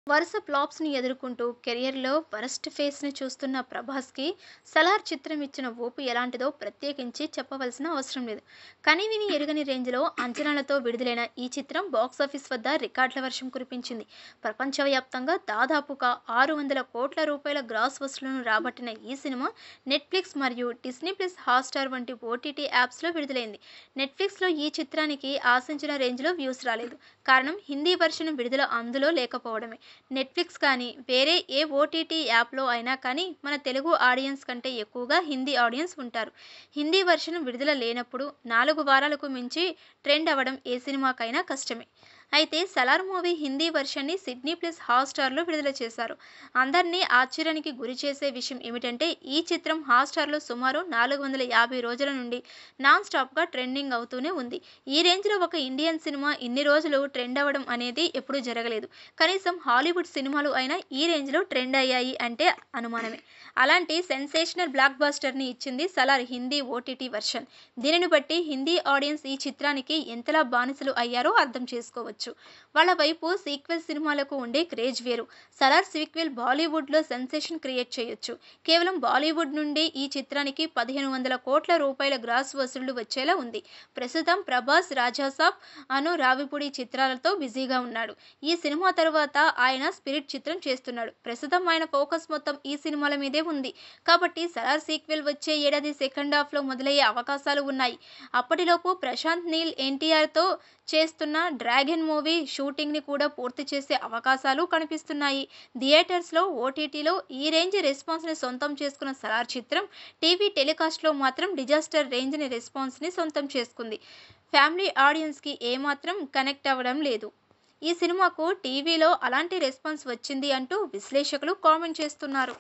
వరుస ఫ్లాప్స్‌ని ఎదుర్కొంటూ కెరియర్‌లో వరస్ట్ ఫేస్‌ని చూస్తున్న 'ప్రభాస్‌కి' 'సలార్' చిత్రం ఇచ్చిన ఊపు ఎలాంటిదో ప్రత్యేకించి చెప్పవలసిన అవసరం లేదు. కనీవినీ ఎరుగని రేంజ్‌లో అంచనాలతో విడుదలైన ఈ చిత్రం బాక్సాఫీస్ వద్ద రికార్డుల వర్షం కురిపించింది. ప్రపంచవ్యాప్తంగా దాదాపుగా రూ. 600 కోట్ల గ్రాస్ వసూళ్లను రాబట్టిన ఈ సినిమా నెట్‌ఫ్లిక్స్ మరియు డిస్నీ ప్లస్ హాట్‌స్టార్ వంటి ఓటీటీ యాప్స్‌లో విడుదలైంది. నెట్‌ఫ్లిక్స్‌లో ఈ చిత్రానికి ఆశించిన రేంజ్‌లో వ్యూస్ రాలేదు. కారణం హిందీ వెర్షన్ విడుదల అందులో లేకపోవడమే. నెట్‌ఫ్లిక్స్ కానీ, వేరే ఏ ఓటీటీ యాప్‌లో అయినా కానీ మన తెలుగు ఆడియన్స్ కంటే ఎక్కువగా హిందీ ఆడియన్స్ ఉంటారు. హిందీ వెర్షన్ విడుదల లేనప్పుడు 4 వారాలకు మించి ట్రెండ్ అవ్వడం ఏ సినిమాకైనా కష్టమే. అయితే 'సలార్' మూవీ హిందీ వెర్షన్‌ని సిడ్నీ ప్లస్ హాట్‌స్టార్‌లో విడుదల చేశారు. అందరినీ ఆశ్చర్యానికి గురిచేసే విషయం ఏమిటంటే ఈ చిత్రం హాట్‌స్టార్‌లో సుమారు 450 రోజుల నుండి నాన్ స్టాప్‌గా ట్రెండింగ్ అవుతూనే ఉంది. ఈ రేంజ్‌లో ఒక ఇండియన్ సినిమా ఇన్ని రోజులు ట్రెండ్ అవ్వడం అనేది ఎప్పుడూ జరగలేదు. కనీసం హాలీవుడ్ సినిమాలు అయినా ఈ రేంజ్‌లో ట్రెండ్ అయ్యాయి అంటే అనుమానమే. అలాంటి సెన్సేషనల్ బ్లాక్ బస్టర్‌ని ఇచ్చింది 'సలార్' హిందీ ఓటీటీ వెర్షన్. దీనిని బట్టి హిందీ ఆడియన్స్ ఈ చిత్రానికి ఎంతలా బానిసలు అయ్యారో అర్థం చేసుకోవచ్చు. వాళ్ళ వైపు సీక్వెల్ సినిమాలకు ఉండే క్రేజ్ వేరు. 'సలార్' సీక్వెల్ బాలీవుడ్‌లో సెన్సేషన్ క్రియేట్ చేయొచ్చు. కేవలం బాలీవుడ్ నుండి ఈ చిత్రానికి రూ. 1,500 కోట్ల గ్రాస్ వసూళ్లు వచ్చేలా ఉంది. ప్రస్తుతం ప్రభాస్ 'రాజాసాబ్', అను రావిపూడి చిత్రాలతో బిజీగా ఉన్నాడు. ఈ సినిమా తరువాత ఆయన 'స్పిరిట్' చిత్రం చేస్తున్నాడు. ప్రస్తుతం ఆయన ఫోకస్ మొత్తం ఈ సినిమాల మీదే ఉంది. కాబట్టి 'సలార్' సీక్వెల్ వచ్చే ఏడాది సెకండాఫ్‌లో మొదలయ్యే అవకాశాలు ఉన్నాయి. అప్పటిలోపు ప్రశాంత్ నీల్ ఎన్టీఆర్‌తో చేస్తున్న 'డ్రాగన్' మూవీ షూటింగ్‌ని కూడా పూర్తి చేసే అవకాశాలు కనిపిస్తున్నాయి. థియేటర్స్‌లో, ఓటీటీలో ఈ రేంజ్ రెస్పాన్స్‌ని సొంతం చేసుకున్న 'సలార్' చిత్రం టీవీ టెలికాస్ట్‌లో మాత్రం డిజాస్టర్ రేంజ్‌ని రెస్పాన్స్‌ని సొంతం చేసుకుంది. ఫ్యామిలీ ఆడియన్స్‌కి ఏమాత్రం కనెక్ట్ అవ్వడం లేదు. ఈ సినిమాకు టీవీలో అలాంటి రెస్పాన్స్ వచ్చింది అంటూ విశ్లేషకులు కామెంట్ చేస్తున్నారు.